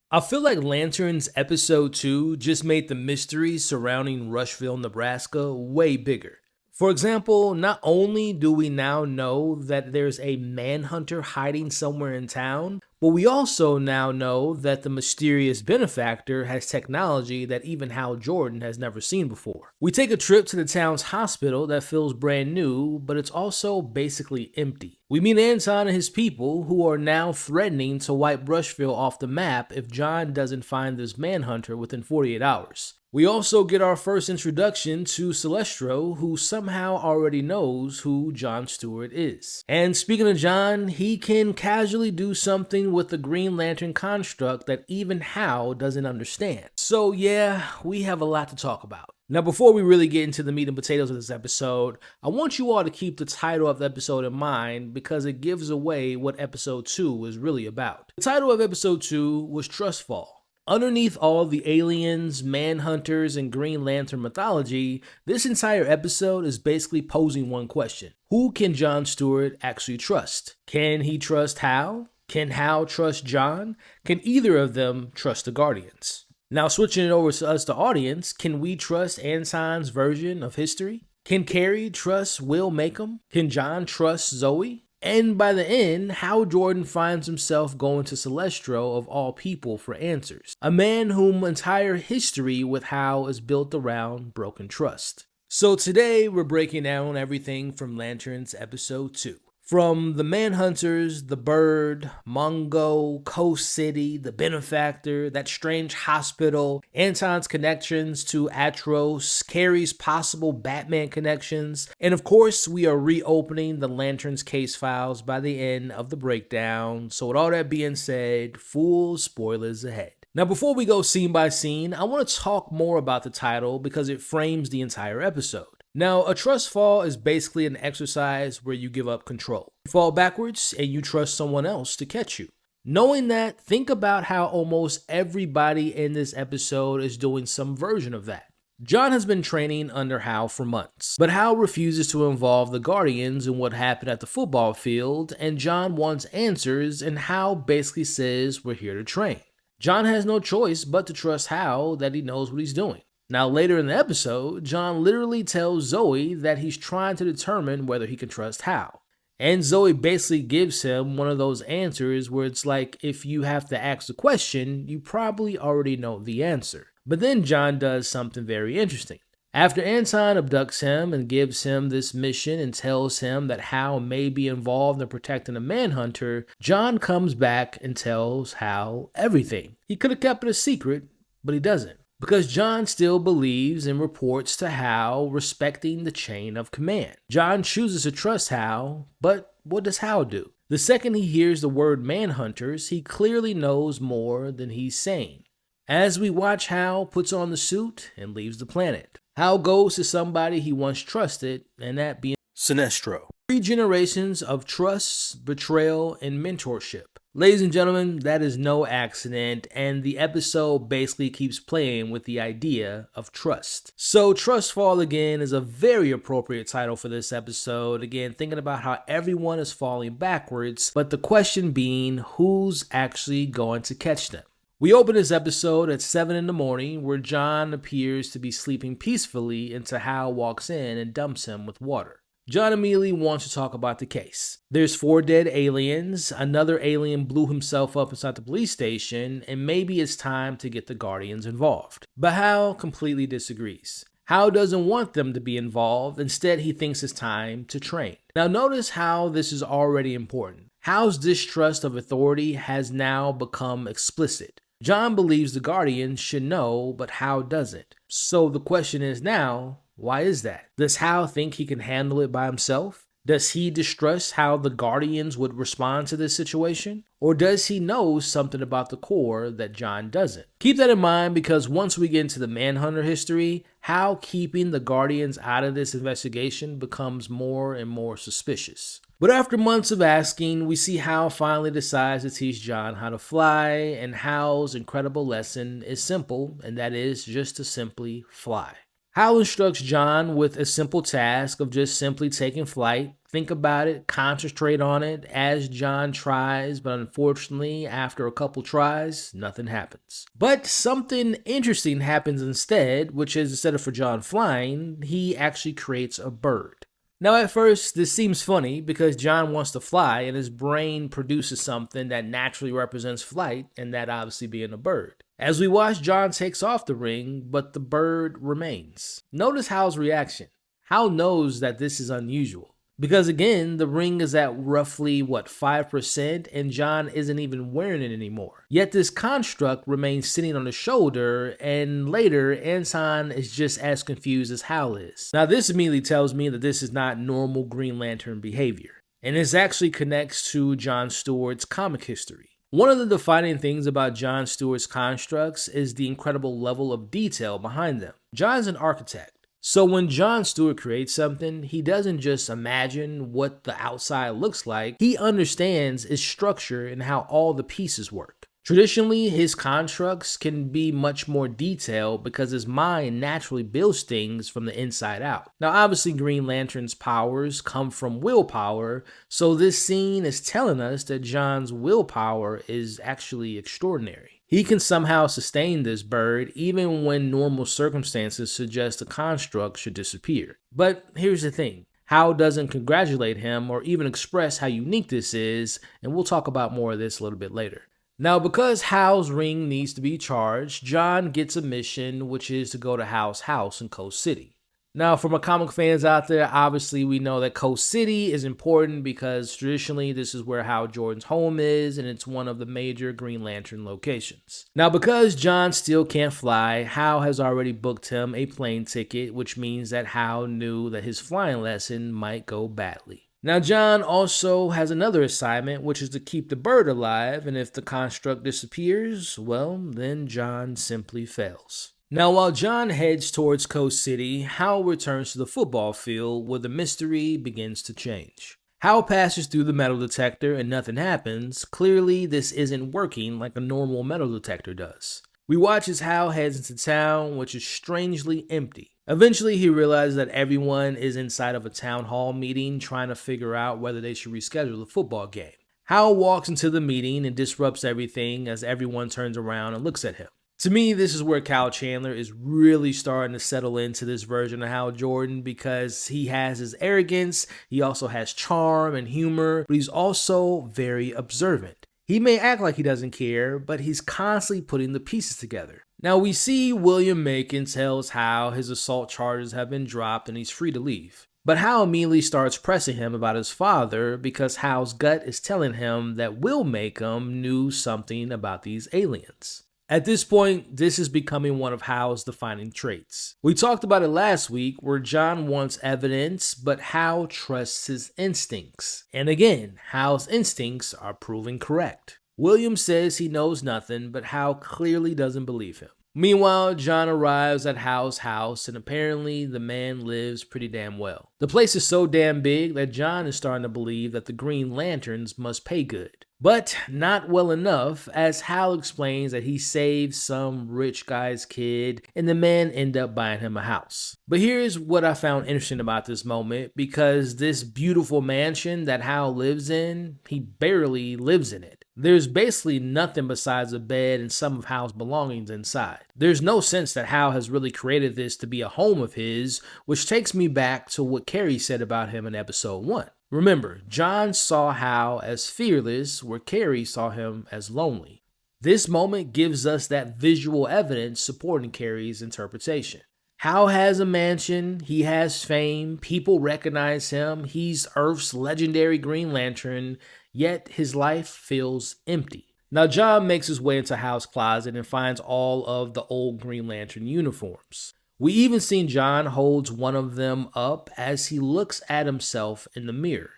I feel like Lanterns Episode 2 just made the mystery surrounding Rushville, Nebraska way bigger. For example, not only do we now know that there's a Manhunter hiding somewhere in town, but we also now know that the mysterious Benefactor has technology that even Hal Jordan has never seen before. We take a trip to the town's hospital that feels brand new, but it's also basically empty. We meet Antaan and his people, who are now threatening to wipe Rushville off the map if John doesn't find this Manhunter within 48 hours. We also get our first introduction to Sinestro, who somehow already knows who John Stewart is. And speaking of John, he can casually do something with the Green Lantern construct that even Hal doesn't understand. So yeah, we have a lot to talk about. Now, before we really get into the meat and potatoes of this episode, I want you all to keep the title of the episode in mind because it gives away what episode 2 is really about. The title of episode 2 was Trust Fall. Underneath all the aliens, Manhunters, and Green Lantern mythology, this entire episode is basically posing one question. Who can John Stewart actually trust? Can he trust Hal? Can Hal trust John? Can either of them trust the Guardians? Now, switching it over to us, the audience, can we trust Antaan's version of history? Can Kerry trust Will Macon? Can John trust Zoe? And by the end, Hal Jordan finds himself going to Sinestro of all people for answers. A man whom entire history with Hal is built around broken trust. So today we're breaking down everything from Lanterns Episode 2. From the Manhunters, the Bird, Mogo, Coast City, the Benefactor, that strange hospital, Antaan's connections to Atrocitus, Kerry's possible Batman connections, and of course we are reopening the Lanterns case files by the end of the breakdown. So with all that being said, full spoilers ahead. Now before we go scene by scene, I want to talk more about the title because it frames the entire episode. Now, a trust fall is basically an exercise where you give up control. You fall backwards and you trust someone else to catch you. Knowing that, think about how almost everybody in this episode is doing some version of that. John has been training under Hal for months, but Hal refuses to involve the Guardians in what happened at the football field, and John wants answers, and Hal basically says we're here to train. John has no choice but to trust Hal that he knows what he's doing. Now, later in the episode, John literally tells Zoe that he's trying to determine whether he can trust Hal. And Zoe basically gives him one of those answers where it's like, if you have to ask the question, you probably already know the answer. But then John does something very interesting. After Antaan abducts him and gives him this mission and tells him that Hal may be involved in protecting a Manhunter, John comes back and tells Hal everything. He could have kept it a secret, but he doesn't. Because John still believes and reports to Hal respecting the chain of command. John chooses to trust Hal, but what does Hal do? The second he hears the word Manhunters, he clearly knows more than he's saying. As we watch, Hal puts on the suit and leaves the planet. Hal goes to somebody he once trusted, and that being Sinestro. 3 generations of trust, betrayal, and mentorship. Ladies and gentlemen, that is no accident, and the episode basically keeps playing with the idea of trust. So Trust Fall again is a very appropriate title for this episode. Again, thinking about how everyone is falling backwards, but the question being, who's actually going to catch them? We open this episode at 7 in the morning where John appears to be sleeping peacefully until Hal walks in and dumps him with water. John immediately wants to talk about the case. There's 4 dead aliens, another alien blew himself up inside the police station, and maybe it's time to get the Guardians involved. But Hal completely disagrees. Hal doesn't want them to be involved, instead he thinks it's time to train. Now notice how this is already important. Hal's distrust of authority has now become explicit. John believes the Guardians should know, but Hal doesn't. So the question is now, why is that? Does Hal think he can handle it by himself? Does he distrust how the Guardians would respond to this situation? Or does he know something about the core that John doesn't? Keep that in mind because once we get into the Manhunter history, Hal keeping the Guardians out of this investigation becomes more and more suspicious. But after months of asking, we see Hal finally decides to teach John how to fly, and Hal's incredible lesson is simple, and that is just to simply fly. Hal instructs John with a simple task of just simply taking flight. Think about it, concentrate on it as John tries, but unfortunately, after a couple tries, nothing happens. But something interesting happens instead, which is instead of for John flying, he actually creates a bird. Now, at first, this seems funny because John wants to fly and his brain produces something that naturally represents flight, and that obviously being a bird. As we watch, John takes off the ring, but the bird remains. Notice Hal's reaction. Hal knows that this is unusual. Because again, the ring is at roughly, 5%, and John isn't even wearing it anymore. Yet this construct remains sitting on the shoulder, and later, Antaan is just as confused as Hal is. Now this immediately tells me that this is not normal Green Lantern behavior, and this actually connects to John Stewart's comic history. One of the defining things about John Stewart's constructs is the incredible level of detail behind them. John's an architect. So when John Stewart creates something, he doesn't just imagine what the outside looks like, he understands its structure and how all the pieces work. Traditionally, his constructs can be much more detailed because his mind naturally builds things from the inside out. Now obviously Green Lantern's powers come from willpower, so this scene is telling us that John's willpower is actually extraordinary. He can somehow sustain this bird even when normal circumstances suggest the construct should disappear. But here's the thing, Hal doesn't congratulate him or even express how unique this is, and we'll talk about more of this a little bit later. Now, because Hal's ring needs to be charged, John gets a mission, which is to go to Hal's house in Coast City. Now, for my comic fans out there, obviously we know that Coast City is important because traditionally this is where Hal Jordan's home is, and it's one of the major Green Lantern locations. Now, because John still can't fly, Hal has already booked him a plane ticket, which means that Hal knew that his flying lesson might go badly. Now, John also has another assignment, which is to keep the bird alive, and if the construct disappears, well, then John simply fails. Now, while John heads towards Coast City, Hal returns to the football field where the mystery begins to change. Hal passes through the metal detector and nothing happens. Clearly, this isn't working like a normal metal detector does. We watch as Hal heads into town, which is strangely empty. Eventually, he realizes that everyone is inside of a town hall meeting trying to figure out whether they should reschedule the football game. Hal walks into the meeting and disrupts everything as everyone turns around and looks at him. To me, this is where Kyle Chandler is really starting to settle into this version of Hal Jordan because he has his arrogance, he also has charm and humor, but he's also very observant. He may act like he doesn't care, but he's constantly putting the pieces together. Now we see William Macon tells Hal his assault charges have been dropped and he's free to leave. But Hal immediately starts pressing him about his father because Hal's gut is telling him that Will Macon knew something about these aliens. At this point, this is becoming one of Hal's defining traits. We talked about it last week where John wants evidence, but Hal trusts his instincts. And again, Hal's instincts are proving correct. William says he knows nothing, but Hal clearly doesn't believe him. Meanwhile, John arrives at Hal's house, and apparently the man lives pretty damn well. The place is so damn big that John is starting to believe that the Green Lanterns must pay good. But not well enough, as Hal explains that he saved some rich guy's kid, and the man ended up buying him a house. But here's what I found interesting about this moment, because this beautiful mansion that Hal lives in, he barely lives in it. There's basically nothing besides a bed and some of Hal's belongings inside. There's no sense that Hal has really created this to be a home of his, which takes me back to what Kerry said about him in episode 1. Remember, John saw Hal as fearless, where Kerry saw him as lonely. This moment gives us that visual evidence supporting Kerry's interpretation. Hal has a mansion, he has fame, people recognize him, he's Earth's legendary Green Lantern, yet his life feels empty. Now John makes his way into Hal's closet and finds all of the old Green Lantern uniforms. We even see John holds one of them up as he looks at himself in the mirror.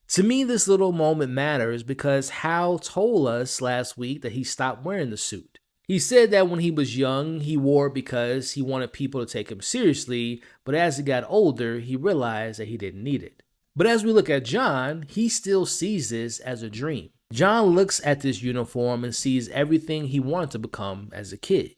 To me, this little moment matters because Hal told us last week that he stopped wearing the suit. He said that when he was young, he wore it because he wanted people to take him seriously, but as he got older, he realized that he didn't need it. But as we look at John, he still sees this as a dream. John looks at this uniform and sees everything he wanted to become as a kid.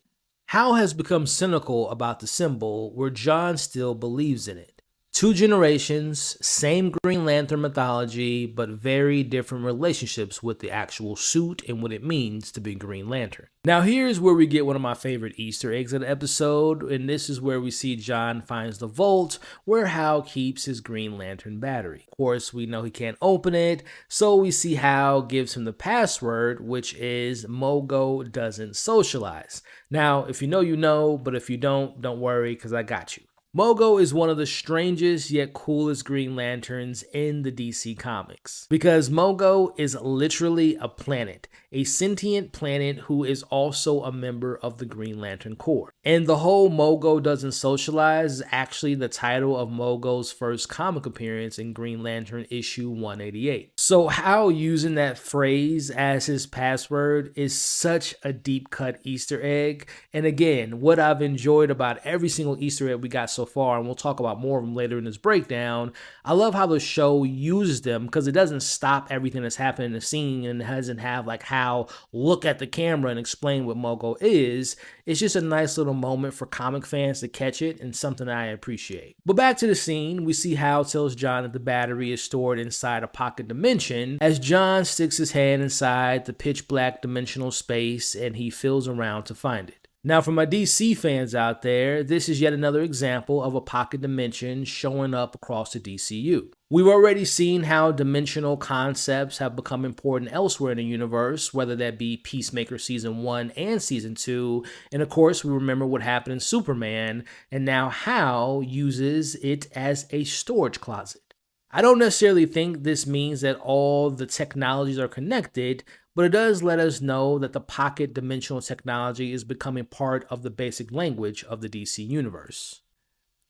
Hal has become cynical about the symbol where John still believes in it. 2 generations, same Green Lantern mythology, but very different relationships with the actual suit and what it means to be Green Lantern. Now here's where we get one of my favorite Easter eggs of the episode, and this is where we see John finds the vault where Hal keeps his Green Lantern battery. Of course, we know he can't open it, so we see Hal gives him the password, which is Mogo Doesn't Socialize. Now, if you know, you know, but if you don't worry, because I got you. Mogo is one of the strangest yet coolest Green Lanterns in the DC comics, because Mogo is literally a planet, a sentient planet who is also a member of the Green Lantern Corps. And the whole Mogo Doesn't Socialize is actually the title of Mogo's first comic appearance in Green Lantern issue 188. So Hal using that phrase as his password is such a deep cut Easter egg. And again, what I've enjoyed about every single Easter egg we got so far, and we'll talk about more of them later in this breakdown, I love how the show uses them because it doesn't stop everything that's happening in the scene and it doesn't have like Hal look at the camera and explain what Mogo is. It's just a nice little moment for comic fans to catch it, and something I appreciate. But back to the scene, we see Hal tells John that the battery is stored inside a pocket dimension as John sticks his hand inside the pitch black dimensional space and he feels around to find it. Now, for my DC fans out there, this is yet another example of a pocket dimension showing up across the DCU. We've already seen how dimensional concepts have become important elsewhere in the universe, whether that be Peacemaker Season 1 and Season 2, and of course we remember what happened in Superman, and now Hal uses it as a storage closet. I don't necessarily think this means that all the technologies are connected, but it does let us know that the pocket dimensional technology is becoming part of the basic language of the DC universe.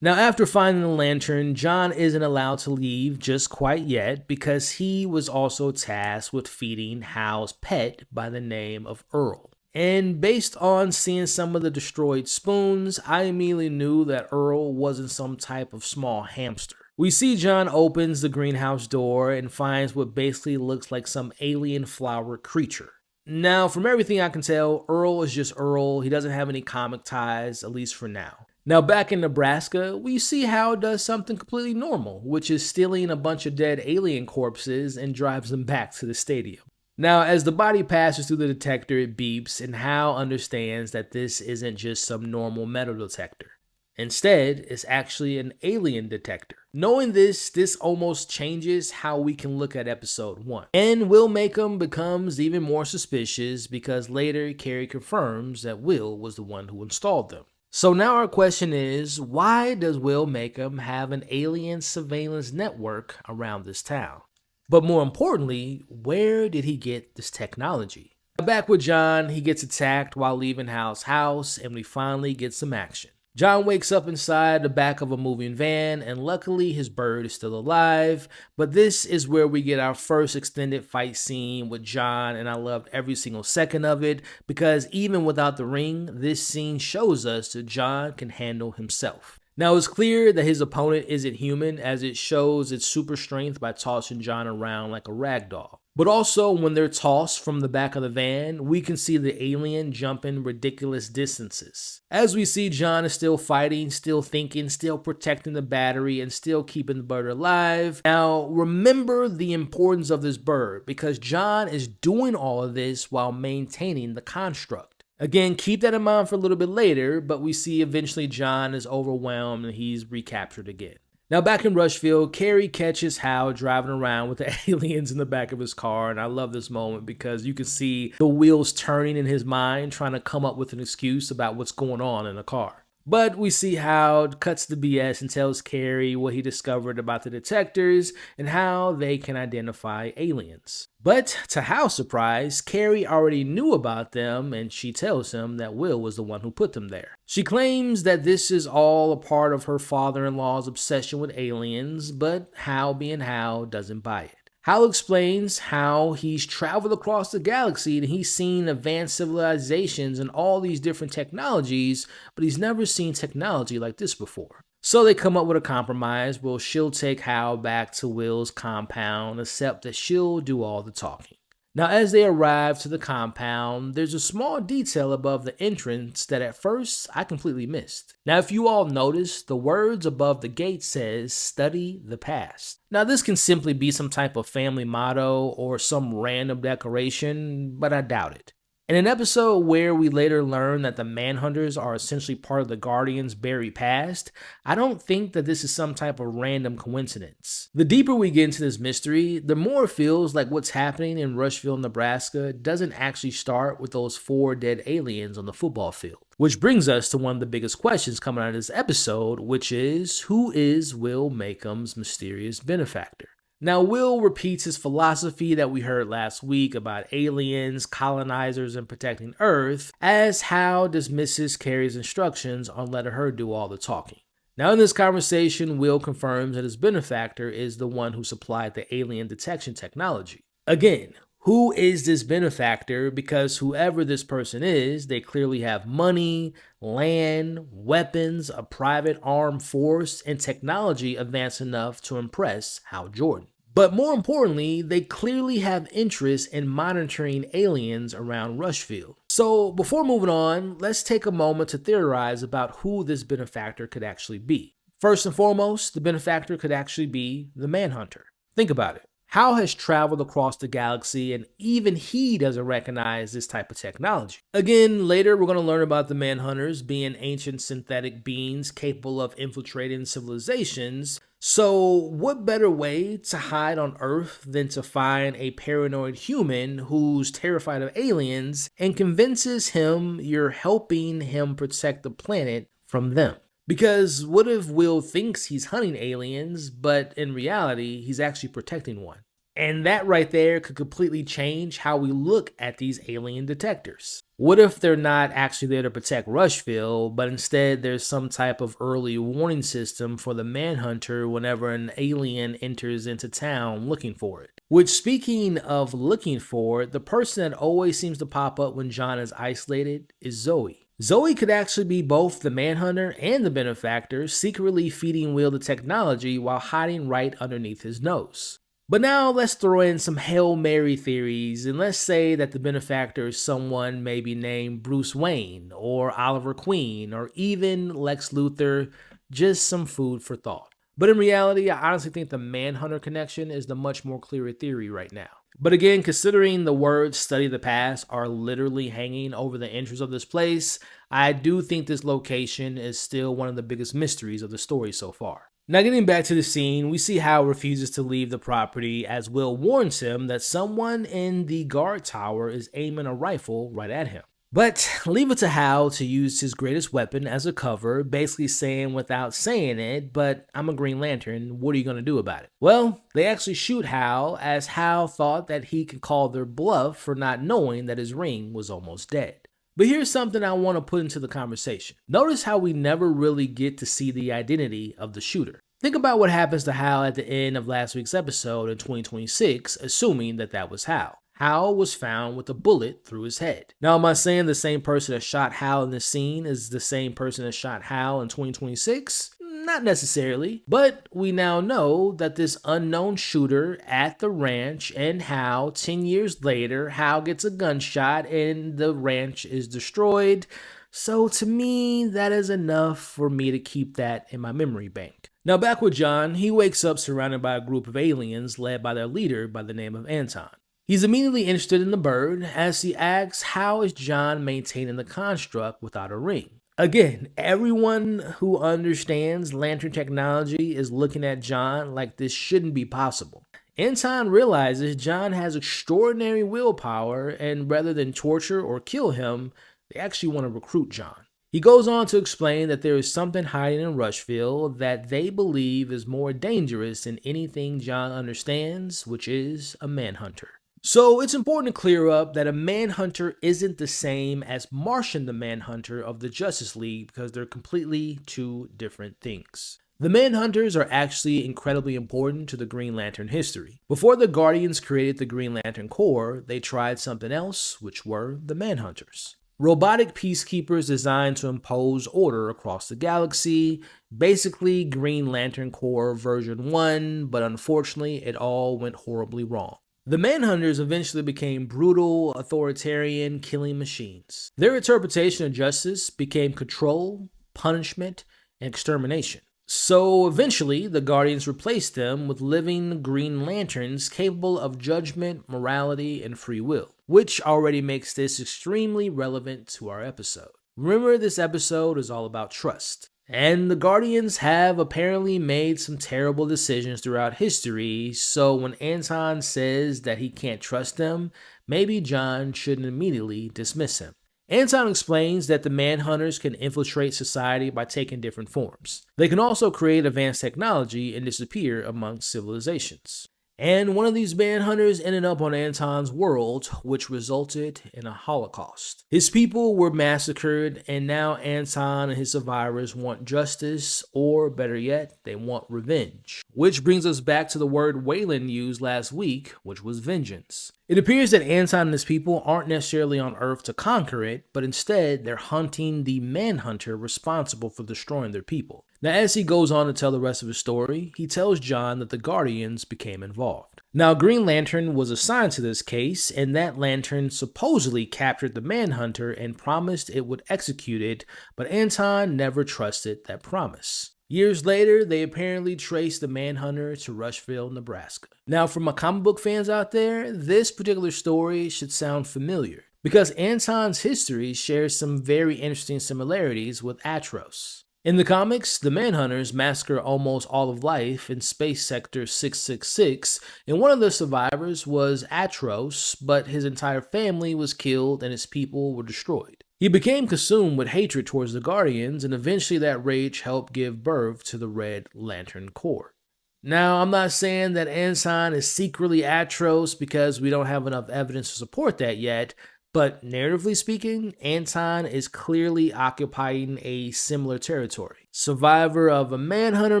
Now, after finding the lantern, John isn't allowed to leave just quite yet because he was also tasked with feeding Hal's pet by the name of Earl. And based on seeing some of the destroyed spoons, I immediately knew that Earl wasn't some type of small hamster. We see John opens the greenhouse door and finds what basically looks like some alien flower creature. Now, from everything I can tell, Earl is just Earl. He doesn't have any comic ties, at least for now. Now, back in Nebraska, we see Hal does something completely normal, which is stealing a bunch of dead alien corpses and drives them back to the stadium. Now, as the body passes through the detector, it beeps, and Hal understands that this isn't just some normal metal detector. Instead, it's actually an alien detector. Knowing this almost changes how we can look at episode 1. And Will Macon becomes even more suspicious because later Kerry confirms that Will was the one who installed them. So now our question is, why does Will Macon have an alien surveillance network around this town? But more importantly, where did he get this technology? Back with John, he gets attacked while leaving Hal's house, and we finally get some action. John wakes up inside the back of a moving van, and luckily his bird is still alive, but this is where we get our first extended fight scene with John, and I loved every single second of it, because even without the ring, this scene shows us that John can handle himself. Now, it's clear that his opponent isn't human, as it shows its super strength by tossing John around like a rag doll. But also, when they're tossed from the back of the van, we can see the alien jumping ridiculous distances. As we see, John is still fighting, still thinking, still protecting the battery, and still keeping the bird alive. Now, remember the importance of this bird, because John is doing all of this while maintaining the construct. Again, keep that in mind for a little bit later, but we see eventually John is overwhelmed and he's recaptured again. Now, back in Rushville, Kerry catches Hal driving around with the aliens in the back of his car, and I love this moment because you can see the wheels turning in his mind, trying to come up with an excuse about what's going on in the car. But we see Hal cuts the BS and tells Kerry what he discovered about the detectors and how they can identify aliens. But to Hal's surprise, Kerry already knew about them, and she tells him that Will was the one who put them there. She claims that this is all a part of her father-in-law's obsession with aliens, but Hal, being Hal, doesn't buy it. Hal explains how he's traveled across the galaxy and he's seen advanced civilizations and all these different technologies, but he's never seen technology like this before. So they come up with a compromise where she'll take Hal back to Will's compound, except that she'll do all the talking. Now, as they arrive to the compound, there's a small detail above the entrance that at first I completely missed. Now, if you all notice, the words above the gate says, "Study the past." Now, this can simply be some type of family motto or some random decoration, but I doubt it. In an episode where we later learn that the Manhunters are essentially part of the Guardians' buried past, I don't think that this is some type of random coincidence. The deeper we get into this mystery, the more it feels like what's happening in Rushville, Nebraska doesn't actually start with those 4 dead aliens on the football field. Which brings us to one of the biggest questions coming out of this episode, which is, who is Will Makeham's mysterious benefactor? Now, Will repeats his philosophy that we heard last week about aliens, colonizers, and protecting Earth, as Hal dismisses Kerry's instructions on letting her do all the talking. Now, in this conversation, Will confirms that his benefactor is the one who supplied the alien detection technology. Again, who is this benefactor? Because whoever this person is, they clearly have money, land, weapons, a private armed force, and technology advanced enough to impress Hal Jordan. But more importantly, they clearly have interest in monitoring aliens around Rushville. So before moving on, let's take a moment to theorize about who this benefactor could actually be. First and foremost, the benefactor could actually be the Manhunter. Think about it. Hal has traveled across the galaxy and even he doesn't recognize this type of technology. Again, later we're going to learn about the Manhunters being ancient synthetic beings capable of infiltrating civilizations. So what better way to hide on Earth than to find a paranoid human who's terrified of aliens and convinces him you're helping him protect the planet from them? Because what if Will thinks he's hunting aliens, but in reality, he's actually protecting one? And that right there could completely change how we look at these alien detectors. What if they're not actually there to protect Rushville, but instead there's some type of early warning system for the Manhunter whenever an alien enters into town looking for it? Which, speaking of looking for it, the person that always seems to pop up when John is isolated is Zoe. Zoe could actually be both the Manhunter and the Benefactor, secretly feeding Will the technology while hiding right underneath his nose. But now let's throw in some Hail Mary theories, and let's say that the Benefactor is someone maybe named Bruce Wayne, or Oliver Queen, or even Lex Luthor, just some food for thought. But in reality, I honestly think the Manhunter connection is the much more clearer theory right now. But again, considering the words "study the past" are literally hanging over the entrance of this place, I do think this location is still one of the biggest mysteries of the story so far. Now, getting back to the scene, we see Hal refuses to leave the property as Will warns him that someone in the guard tower is aiming a rifle right at him. But leave it to Hal to use his greatest weapon as a cover, basically saying without saying it, "But I'm a Green Lantern, what are you going to do about it?" Well, they actually shoot Hal, as Hal thought that he could call their bluff for not knowing that his ring was almost dead. But here's something I want to put into the conversation. Notice how we never really get to see the identity of the shooter. Think about what happens to Hal at the end of last week's episode in 2026, assuming that that was Hal. Hal was found with a bullet through his head. Now, am I saying the same person that shot Hal in this scene is the same person that shot Hal in 2026? Not necessarily, but we now know that this unknown shooter at the ranch and Hal, 10 years later, Hal gets a gunshot and the ranch is destroyed. So to me, that is enough for me to keep that in my memory bank. Now back with John, he wakes up surrounded by a group of aliens led by their leader by the name of Antaan. He's immediately interested in the bird as he asks how is John maintaining the construct without a ring. Again, everyone who understands lantern technology is looking at John like this shouldn't be possible. Antaan realizes John has extraordinary willpower, and rather than torture or kill him, they actually want to recruit John. He goes on to explain that there is something hiding in Rushville that they believe is more dangerous than anything John understands, which is a Manhunter. So it's important to clear up that a Manhunter isn't the same as Martian the Manhunter of the Justice League, because they're completely two different things. The Manhunters are actually incredibly important to the Green Lantern history. Before the Guardians created the Green Lantern Corps, they tried something else, which were the Manhunters. Robotic peacekeepers designed to impose order across the galaxy, basically Green Lantern Corps version 1, but unfortunately it all went horribly wrong. The Manhunters eventually became brutal, authoritarian killing machines. Their interpretation of justice became control, punishment, and extermination. So eventually, the Guardians replaced them with living Green Lanterns capable of judgment, morality, and free will, which already makes this extremely relevant to our episode. Remember, this episode is all about trust. And the Guardians have apparently made some terrible decisions throughout history, so when Antaan says that he can't trust them, maybe John shouldn't immediately dismiss him. Antaan explains that the Manhunters can infiltrate society by taking different forms. They can also create advanced technology and disappear among civilizations. And one of these Manhunters ended up on Antaan's world, which resulted in a Holocaust. His people were massacred, and now Antaan and his survivors want justice, or better yet, they want revenge. Which brings us back to the word Wayland used last week, which was vengeance. It appears that Antaan and his people aren't necessarily on Earth to conquer it, but instead they're hunting the Manhunter responsible for destroying their people. Now, as he goes on to tell the rest of his story, he tells John that the Guardians became involved. Now, Green Lantern was assigned to this case, and that lantern supposedly captured the Manhunter and promised it would execute it, but Antaan never trusted that promise. Years later, they apparently traced the Manhunter to Rushville, Nebraska. Now, for my comic book fans out there, this particular story should sound familiar, because Antaan's history shares some very interesting similarities with Atrocitus. In the comics, the Manhunters massacre almost all of life in Space Sector 666, and one of the survivors was Atrocitus, but his entire family was killed and his people were destroyed. He became consumed with hatred towards the Guardians, and eventually that rage helped give birth to the Red Lantern Corps. Now, I'm not saying that Antaan is secretly Atrocitus because we don't have enough evidence to support that yet, but narratively speaking, Antaan is clearly occupying a similar territory. Survivor of a Manhunter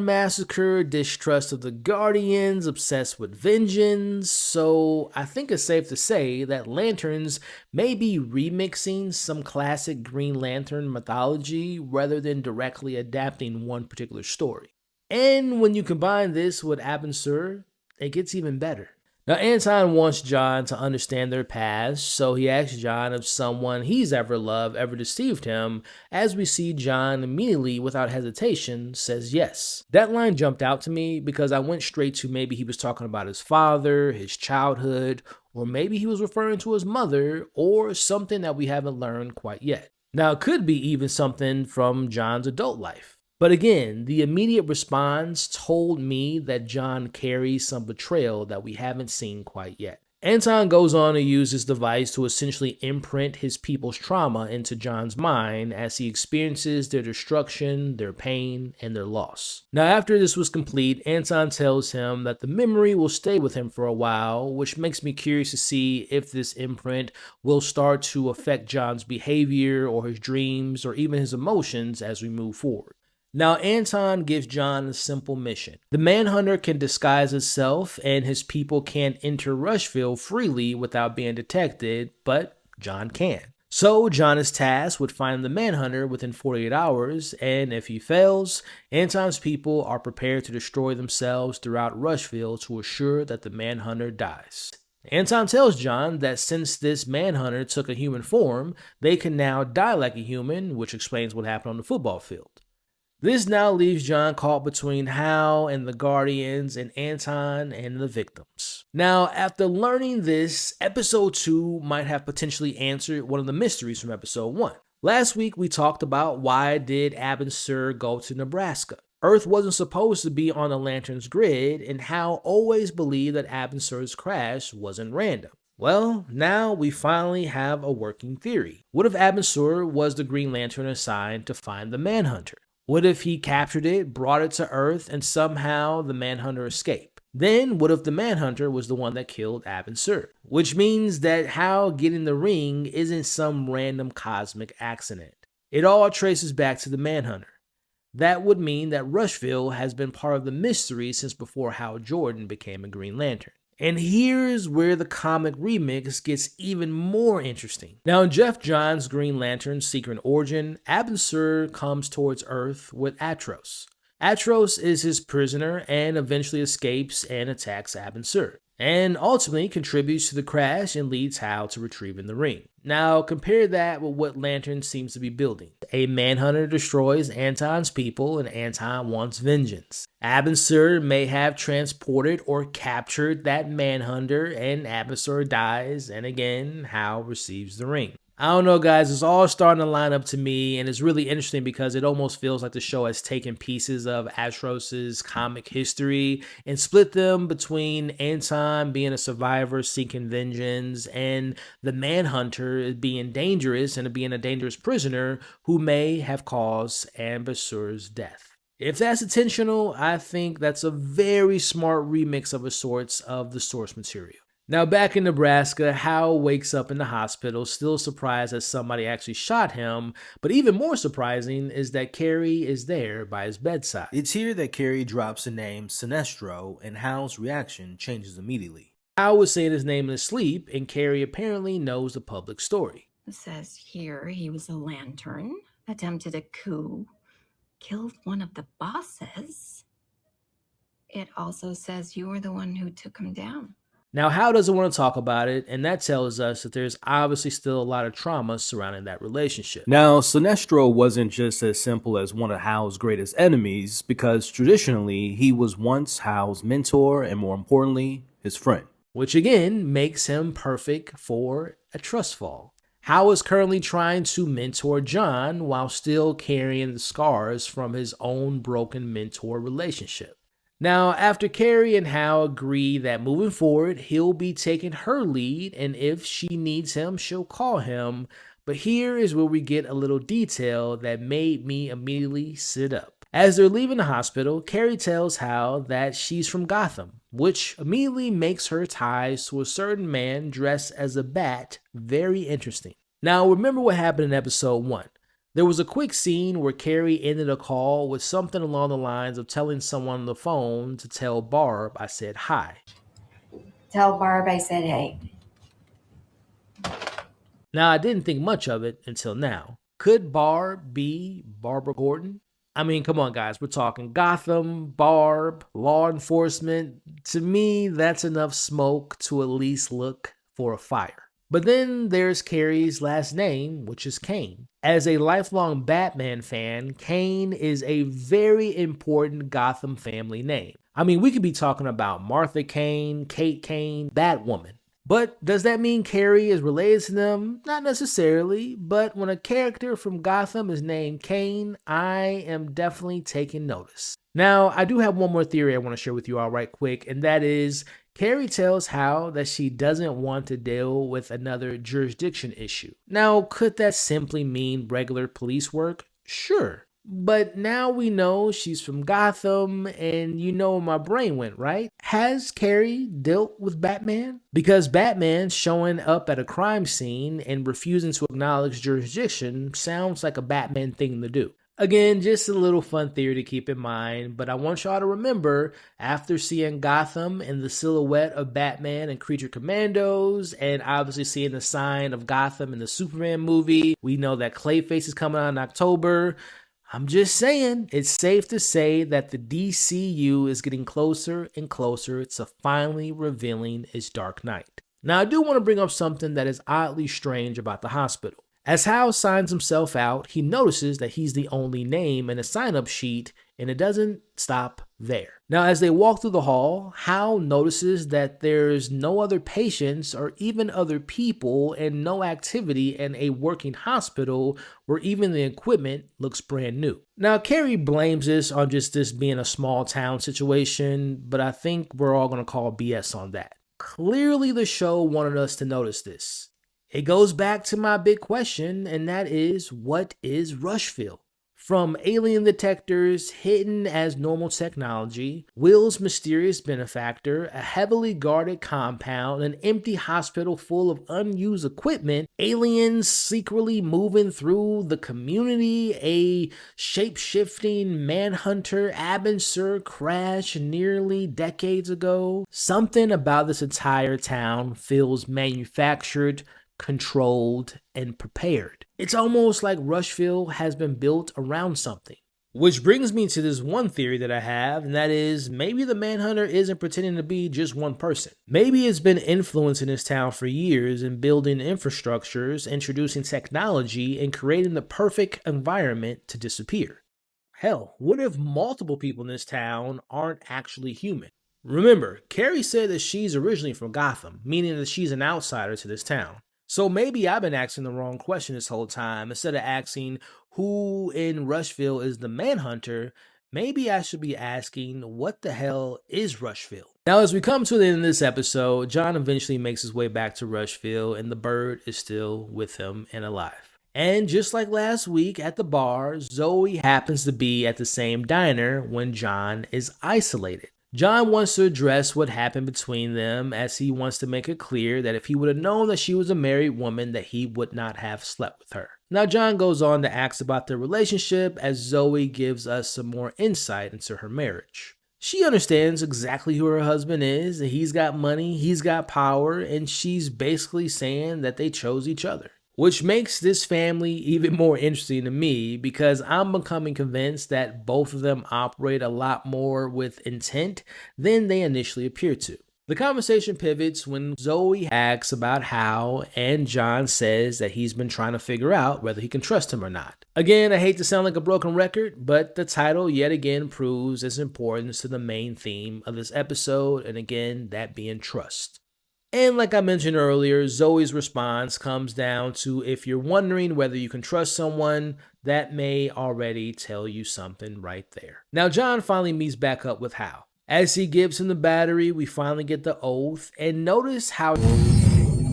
massacre, distrust of the Guardians, obsessed with vengeance, so I think it's safe to say that Lanterns may be remixing some classic Green Lantern mythology rather than directly adapting one particular story. And when you combine this with Abin Sur, it gets even better. Now, Antaan wants John to understand their past, so he asks John if someone he's ever loved ever deceived him, as we see John immediately, without hesitation, says yes. That line jumped out to me because I went straight to maybe he was talking about his father, his childhood, or maybe he was referring to his mother, or something that we haven't learned quite yet. Now, it could be even something from John's adult life. But again, the immediate response told me that John carries some betrayal that we haven't seen quite yet. Antaan goes on to use this device to essentially imprint his people's trauma into John's mind as he experiences their destruction, their pain, and their loss. Now, after this was complete, Antaan tells him that the memory will stay with him for a while, which makes me curious to see if this imprint will start to affect John's behavior or his dreams or even his emotions as we move forward. Now, Antaan gives John a simple mission. The Manhunter can disguise itself, and his people can't enter Rushville freely without being detected, but John can. So, John is tasked with finding the Manhunter within 48 hours, and if he fails, Antaan's people are prepared to destroy themselves throughout Rushville to assure that the Manhunter dies. Antaan tells John that since this Manhunter took a human form, they can now die like a human, which explains what happened on the football field. This now leaves John caught between Hal and the Guardians and Antaan and the victims. Now, after learning this, episode 2 might have potentially answered one of the mysteries from episode 1. Last week, we talked about why did Abin Sur go to Nebraska. Earth wasn't supposed to be on the Lantern's grid, and Hal always believed that Abin Sur's crash wasn't random. Well, now we finally have a working theory. What if Abin Sur was the Green Lantern assigned to find the Manhunter? What if he captured it, brought it to Earth, and somehow the Manhunter escaped? Then what if the Manhunter was the one that killed Abin Sur? Which means that Hal getting the ring isn't some random cosmic accident. It all traces back to the Manhunter. That would mean that Rushville has been part of the mystery since before Hal Jordan became a Green Lantern. And here's where the comic remix gets even more interesting. Now, in Jeff Johns' Green Lantern Secret Origin, Abin Sur comes towards Earth with Atrocitus. Atrocitus is his prisoner and eventually escapes and attacks Abin Sur. and ultimately contributes to the crash and leads Hal to retrieving the ring. Now, compare that with what Lantern seems to be building. A Manhunter destroys Antaan's people, and Antaan wants vengeance. Abensur may have transported or captured that Manhunter, and Abensur dies, and again, Hal receives the ring. I don't know, guys. It's all starting to line up to me, and it's really interesting because it almost feels like the show has taken pieces of Atrocitus's comic history and split them between Antaan being a survivor seeking vengeance and the Manhunter being dangerous and being a dangerous prisoner who may have caused Ambersur's death. If that's intentional, I think that's a very smart remix of a sorts of the source material. Now, back in Nebraska, Hal wakes up in the hospital, still surprised that somebody actually shot him, but even more surprising is that Kerry is there by his bedside. It's here that Kerry drops the name Sinestro, and Hal's reaction changes immediately. Hal was saying his name in his sleep, and Kerry apparently knows the public story. It says here he was a lantern, attempted a coup, killed one of the bosses. It also says you were the one who took him down. Now, Hal doesn't want to talk about it, and that tells us that there's obviously still a lot of trauma surrounding that relationship. Now, Sinestro wasn't just as simple as one of Hal's greatest enemies, because traditionally, he was once Hal's mentor and, more importantly, his friend. Which again makes him perfect for a trust fall. Hal is currently trying to mentor John while still carrying the scars from his own broken mentor relationship. Now, after Kerry and Hal agree that moving forward, he'll be taking her lead, and if she needs him, she'll call him. But here is where we get a little detail that made me immediately sit up. As they're leaving the hospital, Kerry tells Hal that she's from Gotham, which immediately makes her ties to a certain man dressed as a bat very interesting. Now, remember what happened in episode 1. There was a quick scene where Kerry ended a call with something along the lines of telling someone on the phone to tell Barb I said hi. Tell Barb I said hey. Now, I didn't think much of it until now. Could Barb be Barbara Gordon? I mean, come on, guys. We're talking Gotham, Barb, law enforcement. To me, that's enough smoke to at least look for a fire. But then there's Kerry's last name, which is Kane. As a lifelong Batman fan, Kane is a very important Gotham family name. I mean, we could be talking about Martha Kane, Kate Kane, Batwoman. But does that mean Kerry is related to them? Not necessarily, but when a character from Gotham is named Kane, I am definitely taking notice. Now, I do have one more theory I want to share with you all right quick, and that is Kerry tells Hal that she doesn't want to deal with another jurisdiction issue. Now, could that simply mean regular police work? Sure. But now we know she's from Gotham, and you know where my brain went, right? Has Kerry dealt with Batman? Because Batman showing up at a crime scene and refusing to acknowledge jurisdiction sounds like a Batman thing to do. Again, just a little fun theory to keep in mind, but I want y'all to remember, after seeing Gotham and the silhouette of Batman and Creature Commandos, and obviously seeing the sign of Gotham in the Superman movie, we know that Clayface is coming out in October. I'm just saying, it's safe to say that the DCU is getting closer and closer to finally revealing its Dark Knight. Now, I do want to bring up something that is oddly strange about the hospital. As Hal signs himself out, he notices that he's the only name in a sign-up sheet, and it doesn't stop there. Now, as they walk through the hall, Hal notices that there's no other patients or even other people and no activity in a working hospital where even the equipment looks brand new. Now, Kerry blames this on just this being a small town situation, but I think we're all going to call BS on that. Clearly, the show wanted us to notice this. It goes back to my big question, and that is, what is Rushville? From alien detectors hidden as normal technology, Will's mysterious benefactor, a heavily guarded compound, an empty hospital full of unused equipment, aliens secretly moving through the community, a shape-shifting Manhunter Abensur crash nearly decades ago. Something about this entire town feels manufactured, controlled, and prepared. It's almost like Rushville has been built around something. Which brings me to this one theory that I have, and that is maybe the Manhunter isn't pretending to be just one person. Maybe it's been influencing this town for years and building infrastructures, introducing technology, and creating the perfect environment to disappear. Hell, what if multiple people in this town aren't actually human? Remember, Kerry said that she's originally from Gotham, meaning that she's an outsider to this town. So maybe I've been asking the wrong question this whole time. Instead of asking who in Rushville is the Manhunter, maybe I should be asking what the hell is Rushville? Now, as we come to the end of this episode, John eventually makes his way back to Rushville, and the bird is still with him and alive. And just like last week at the bar, Zoe happens to be at the same diner when John is isolated. John wants to address what happened between them, as he wants to make it clear that if he would have known that she was a married woman, that he would not have slept with her. Now John goes on to ask about their relationship, as Zoe gives us some more insight into her marriage. She understands exactly who her husband is, that he's got money, he's got power, and she's basically saying that they chose each other. Which makes this family even more interesting to me, because I'm becoming convinced that both of them operate a lot more with intent than they initially appear to. The conversation pivots when Zoe asks about Hal, and John says that he's been trying to figure out whether he can trust him or not. Again, I hate to sound like a broken record, but the title yet again proves its importance to the main theme of this episode, and again, that being trust. And like I mentioned earlier, Zoe's response comes down to if you're wondering whether you can trust someone, that may already tell you something right there. Now John finally meets back up with Hal. As he gives him the battery, we finally get the oath, and notice how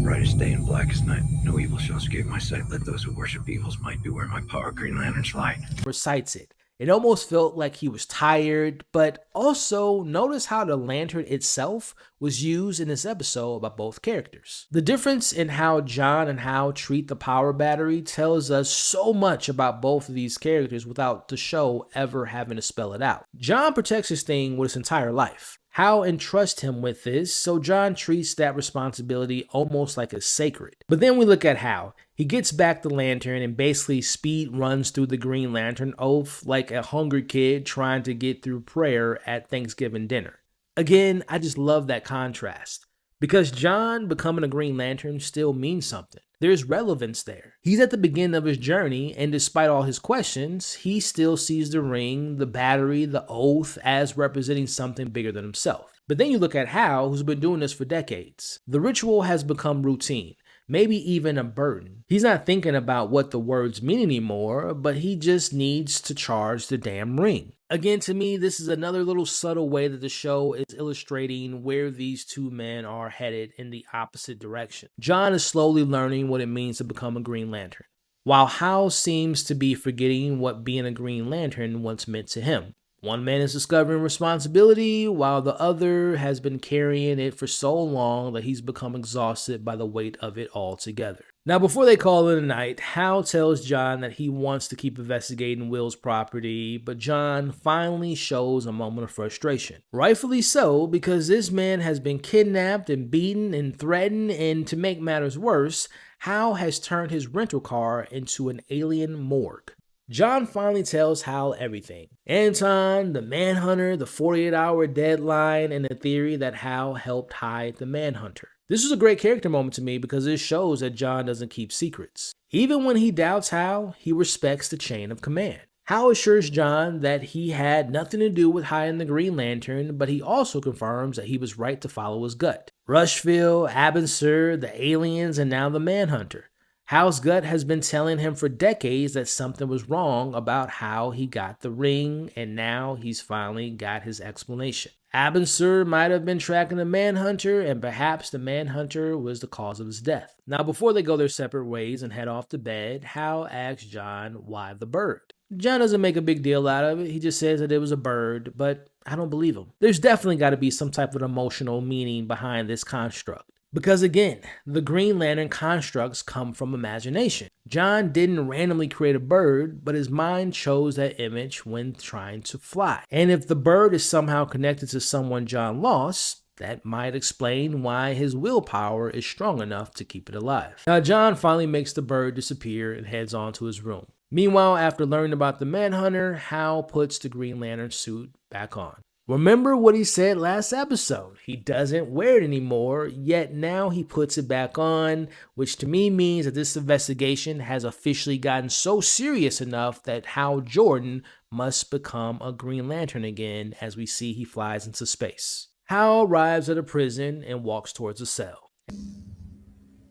brightest day and blackest night. No evil shall escape my sight. Let those who worship evil's might beware my power. Green Lantern's light. Recites it. It almost felt like he was tired, but also notice how the lantern itself was used in this episode by both characters. The difference in how John and Hal treat the power battery tells us so much about both of these characters without the show ever having to spell it out. John protects his thing with his entire life. Hal entrusts him with this, so John treats that responsibility almost like it's sacred. But then we look at Hal. He gets back the lantern and basically speed runs through the Green Lantern oath like a hungry kid trying to get through prayer at Thanksgiving dinner. Again, I just love that contrast. Because John becoming a Green Lantern still means something. There's relevance there. He's at the beginning of his journey, and despite all his questions, he still sees the ring, the battery, the oath as representing something bigger than himself. But then you look at Hal, who's been doing this for decades. The ritual has become routine, maybe even a burden. He's not thinking about what the words mean anymore, but he just needs to charge the damn ring. Again, to me, this is another little subtle way that the show is illustrating where these two men are headed in the opposite direction. John is slowly learning what it means to become a Green Lantern, while Hal seems to be forgetting what being a Green Lantern once meant to him. One man is discovering responsibility, while the other has been carrying it for so long that he's become exhausted by the weight of it altogether. Now, before they call it a night, Hal tells John that he wants to keep investigating Will's property, but John finally shows a moment of frustration. Rightfully so, because this man has been kidnapped and beaten and threatened, and to make matters worse, Hal has turned his rental car into an alien morgue. John finally tells Hal everything. Antaan, the Manhunter, the 48-hour deadline, and the theory that Hal helped hide the Manhunter. This was a great character moment to me because it shows that John doesn't keep secrets. Even when he doubts Hal, he respects the chain of command. Hal assures John that he had nothing to do with hiding the Green Lantern, but he also confirms that he was right to follow his gut. Rushville, Abensur, the aliens, and now the Manhunter. Hal's gut has been telling him for decades that something was wrong about how he got the ring, and now he's finally got his explanation. Abensur might have been tracking the Manhunter, and perhaps the Manhunter was the cause of his death. Now, before they go their separate ways and head off to bed, Hal asks John why the bird. John doesn't make a big deal out of it. He just says that it was a bird, but I don't believe him. There's definitely got to be some type of emotional meaning behind this construct. Because again, the Green Lantern constructs come from imagination. John didn't randomly create a bird, but his mind chose that image when trying to fly. And if the bird is somehow connected to someone John lost, that might explain why his willpower is strong enough to keep it alive. Now, John finally makes the bird disappear and heads on to his room. Meanwhile, after learning about the Manhunter, Hal puts the Green Lantern suit back on. Remember what he said last episode. He doesn't wear it anymore, yet now he puts it back on, which to me means that this investigation has officially gotten so serious enough that Hal Jordan must become a Green Lantern again, as we see he flies into space. Hal arrives at a prison and walks towards a cell.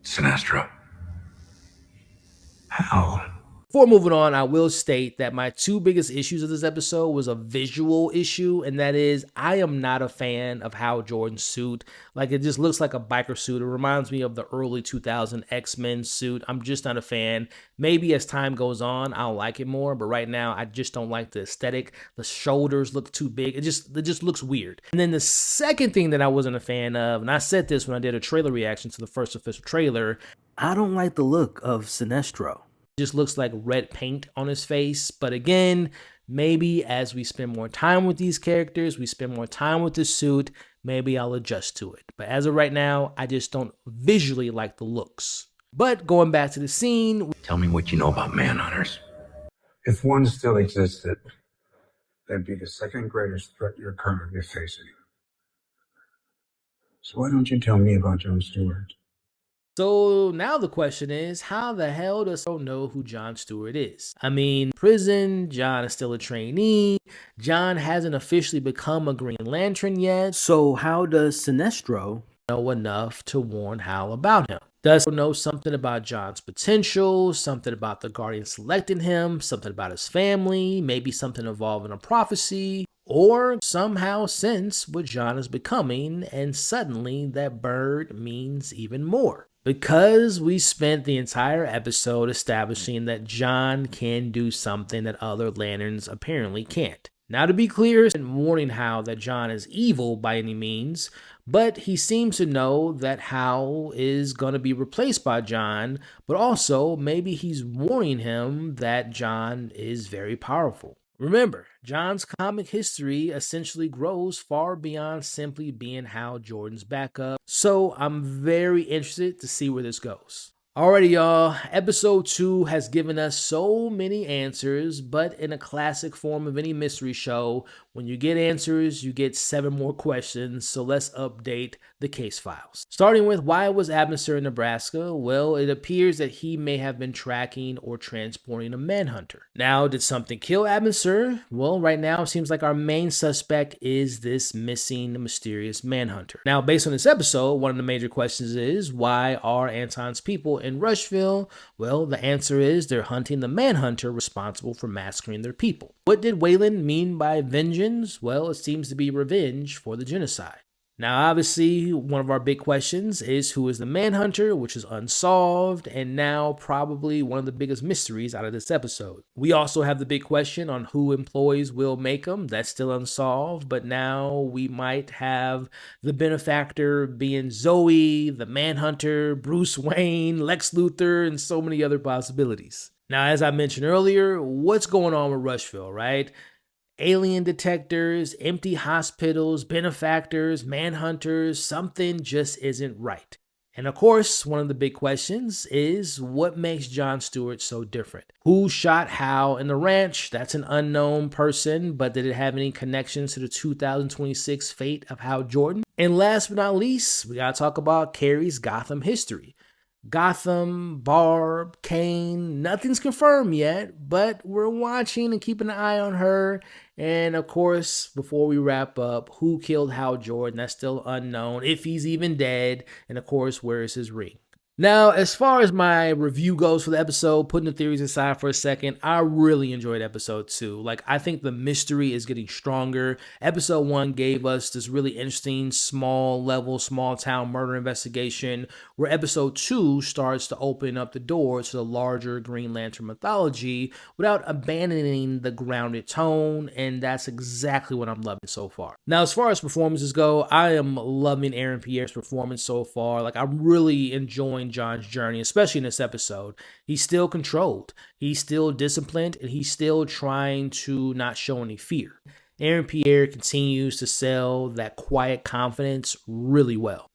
Sinestro. Hal. Before moving on, I will state that my two biggest issues of this episode was a visual issue, and that is I am not a fan of Hal Jordan's suit. Like, it just looks like a biker suit. It reminds me of the early 2000 X-Men suit. I'm just not a fan. Maybe as time goes on, I'll like it more, but right now I just don't like the aesthetic. The shoulders look too big. It just looks weird. And then the second thing that I wasn't a fan of, and I said this when I did a trailer reaction to the first official trailer, I don't like the look of Sinestro. Just looks like red paint on his face. But again, maybe as we spend more time with these characters, we spend more time with the suit, maybe I'll adjust to it. But as of right now, I just don't visually like the looks. But going back to the scene. Tell me what you know about Manhunters. If one still existed, they'd be the second greatest threat you're currently facing. So why don't you tell me about John Stewart? So now the question is, how the hell does Earl know who John Stewart is? I mean, prison, John is still a trainee, John hasn't officially become a Green Lantern yet, so how does Sinestro know enough to warn Hal about him? Does he know something about John's potential, something about the Guardian selecting him, something about his family, maybe something involving a prophecy, or somehow sense what John is becoming, and suddenly that bird means even more? Because we spent the entire episode establishing that John can do something that other Lanterns apparently can't. Now, to be clear, and warning Hal that John is evil by any means, but he seems to know that Hal is going to be replaced by John, but also maybe he's warning him that John is very powerful. Remember, John's comic history essentially grows far beyond simply being Hal Jordan's backup, so I'm very interested to see where this goes. Alrighty, y'all, episode 2 has given us so many answers, but in a classic form of any mystery show, when you get answers, you get 7 more questions, so let's update the case files. Starting with, why was Abner in Nebraska? Well, it appears that he may have been tracking or transporting a Manhunter. Now, did something kill Abner? Well, right now it seems like our main suspect is this missing mysterious Manhunter. Now, based on this episode, one of the major questions is, why are Antaan's people in Rushville? Well, the answer is they're hunting the Manhunter responsible for massacring their people. What did Wayland mean by vengeance? Well, it seems to be revenge for the genocide. Now, obviously, one of our big questions is who is the Manhunter, which is unsolved, and now probably one of the biggest mysteries out of this episode. We also have the big question on who employs Will Macon. That's still unsolved, but now we might have the Benefactor being Zoe, the Manhunter, Bruce Wayne, Lex Luthor, and so many other possibilities. Now, as I mentioned earlier, what's going on with Rushville, right? Alien detectors, empty hospitals, benefactors, manhunters, something just isn't right. And of course, one of the big questions is what makes John Stewart so different? Who shot Hal in the ranch? That's an unknown person, but did it have any connections to the 2026 fate of Hal Jordan? And last but not least, we gotta talk about Kerry's Gotham history. Gotham, Barb, Kane, nothing's confirmed yet, but we're watching and keeping an eye on her. And of course, before we wrap up, who killed Hal Jordan? That's still unknown, if he's even dead. And of course, where is his ring? Now, as far as my review goes for the episode, putting the theories aside for a second, I really enjoyed episode 2. Like, I think the mystery is getting stronger. Episode 1 gave us this really interesting small level, small town murder investigation, where episode 2 starts to open up the door to the larger Green Lantern mythology without abandoning the grounded tone, and that's exactly what I'm loving so far. Now, as far as performances go, I am loving Aaron Pierre's performance so far. Like, I'm really enjoying John's journey, especially in this episode. He's still controlled, he's still disciplined, and he's still trying to not show any fear. Aaron Pierre continues to sell that quiet confidence really well.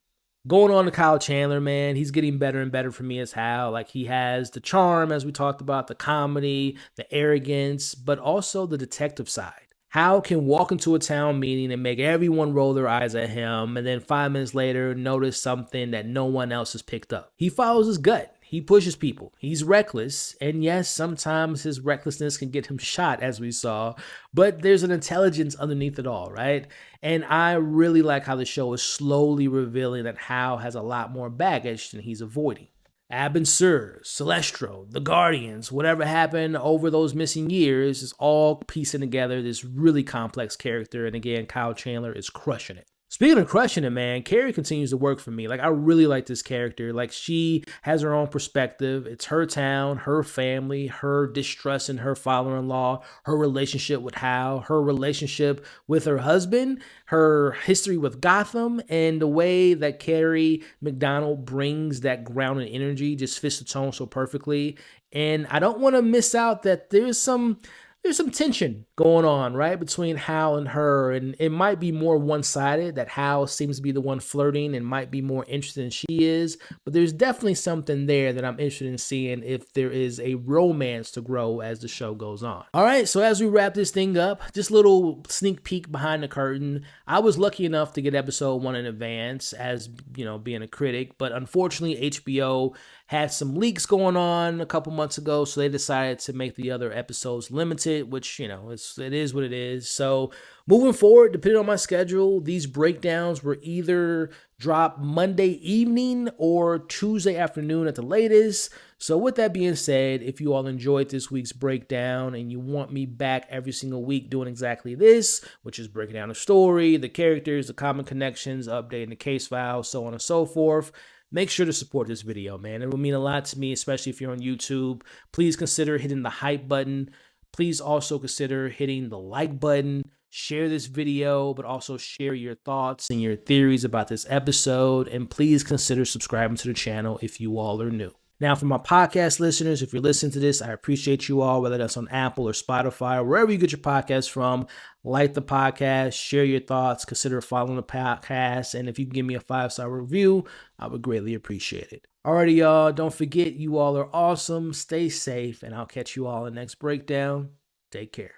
Going on to Kyle Chandler, man, he's getting better and better for me as Hal. Like, he has the charm, as we talked about, the comedy, the arrogance, but also the detective side. Hal can walk into a town meeting and make everyone roll their eyes at him, and then 5 minutes later notice something that no one else has picked up. He follows his gut. He pushes people. He's reckless, and yes, sometimes his recklessness can get him shot, as we saw, but there's an intelligence underneath it all, right? And I really like how the show is slowly revealing that Hal has a lot more baggage than he's avoiding. Abin Sur, Sinestro, the Guardians, whatever happened over those missing years is all piecing together this really complex character, and again, Kyle Chandler is crushing it. Speaking of crushing it, man, Kerry continues to work for me. Like, I really like this character. Like, she has her own perspective. It's her town, her family, her distrust in her father-in-law, her relationship with Hal, her relationship with her husband, her history with Gotham, and the way that Kerry McDonald brings that grounded energy just fits the tone so perfectly. And I don't want to miss out that there's some tension going on, right, between Hal and her, and it might be more one-sided, that Hal seems to be the one flirting and might be more interested than she is, but there's definitely something there that I'm interested in seeing if there is a romance to grow as the show goes on. All right, so as we wrap this thing up, just a little sneak peek behind the curtain. I was lucky enough to get episode 1 in advance, as, you know, being a critic, but unfortunately HBO had some leaks going on a couple months ago, so they decided to make the other episodes limited, which, you know, it is what it is. So moving forward, depending on my schedule, these breakdowns were either drop Monday evening or Tuesday afternoon at the latest. So with that being said, if you all enjoyed this week's breakdown and you want me back every single week doing exactly this, which is breaking down the story, the characters, the common connections, updating the case file, so on and so forth, make sure to support this video, man. It will mean a lot to me, especially if you're on YouTube. Please consider hitting the hype button. Please also consider hitting the like button. Share this video, but also share your thoughts and your theories about this episode. And please consider subscribing to the channel if you all are new. Now, for my podcast listeners, if you're listening to this, I appreciate you all, whether that's on Apple or Spotify or wherever you get your podcasts from. Like the podcast, share your thoughts, consider following the podcast, and if you can give me a 5-star review, I would greatly appreciate it. Alrighty, y'all, don't forget, you all are awesome. Stay safe, and I'll catch you all in the next breakdown. Take care.